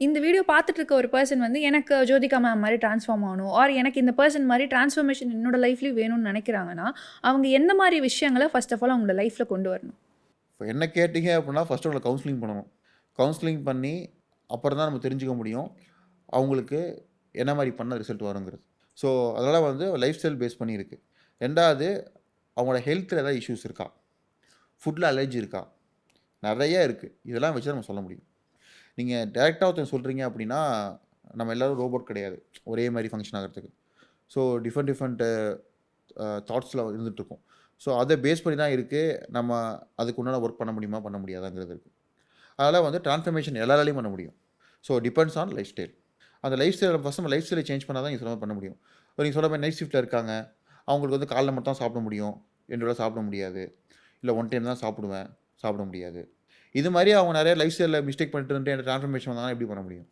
இந்த வீடியோ பார்த்துட்டு இருக்க ஒரு பெர்சன் வந்து எனக்கு ஜோதிகா மேம் மாரி ட்ரான்ஸ்ஃபார்ம் ஆகணும். ஆர் எனக்கு இந்த பெர்சன் மாரி ட்ரான்ஸ்ஃபர்மேஷன் என்னோட லைஃப்லயும் வேணும்னு நெனைக்கிறாங்கன்னா, அவங்க எந்த மாரி விஷயங்கள ஃபர்ஸ்ட் ஆஃப் ஆல் அவங்களோட லைஃப்ல கொண்டு வரணும்? இப்போ என்ன கேட்டீங்க அப்படின்னா, ஃபர்ஸ்ட்டு அவங்கள கவுன்சிலிங் பண்ணணும். கவுன்சிலிங் பண்ணி, அப்புறம் தான் நம்ம தெரிஞ்சுக்க முடியும். அவங்களுக்கு என்ன மாரி பண்ணா ரிசல்ட் வருங்கிறது. ஸோ, அதனால வந்து லைஃப் ஸ்டைல் பேஸ் பண்ணி இருக்கு. 2வது அவங்களோட ஹெல்த்ல ஏதாவது இஷ்யூஸ் இருக்கா? ஃபுட்ல அலர்ஜி இருக்கா? நெறைய இருக்கு. இதெல்லாம் வச்சு தான் நம்ம சொல்ல முடியும். நீங்க டைரக்ட்டா ஒருத்தங்க சொல்றீங்க அப்படின்னா, நம்ம எல்லாரும் ரோபோட் கிடையாது. ஒரே மாரி ஃபங்ஷன் ஆகுறதுக்கு. ஸோ, டிஃபரெண்ட் டிஃபரெண்ட் தாட்ஸ்ல இருந்துட்டுருக்கும். ஸோ, அத பேஸ் பண்ணி தான் இருக்கு. நம்ம அதுக்கு உண்டான ஒர்க் பண்ண முடியுமா? பண்ண முடியாதாங்கிறது இருக்கு. அதனால வந்து ட்ரான்ஸ்ஃபர்மேஷன் எல்லாராலயும் பண்ண முடியும். So, depends on life style. அந்த லைஃப் ஸ்டைல ஃபர்ஸ்ட் நம்ம லைஃப் ஸ்டைல சேஞ்ச் பண்ணா தான் நீங்க சொன்ன மாரி பண்ண முடியும். இப்ப நீங்க சொன்ன மாரி நைட் ஷிஃப்ட்ல இருக்காங்க. அவங்களுக்கு வந்து காலைல மட்டும் தான் சாப்பிட முடியும். 2 வேள சாப்பிட முடியாது. இல்ல 1 டைம் தான் சாப்பிடுவேன். சாப்பிட முடியாது. இது மாரி அவங்க நெறைய லைஃப் ஸ்டைல்ல மிஸ்டேக் பண்ணிட்டு இருந்துட்டு ட்ரான்ஸ்ஃபர்மேஷன் வந்தாங்கன்னா எப்படி பண்ண முடியும்?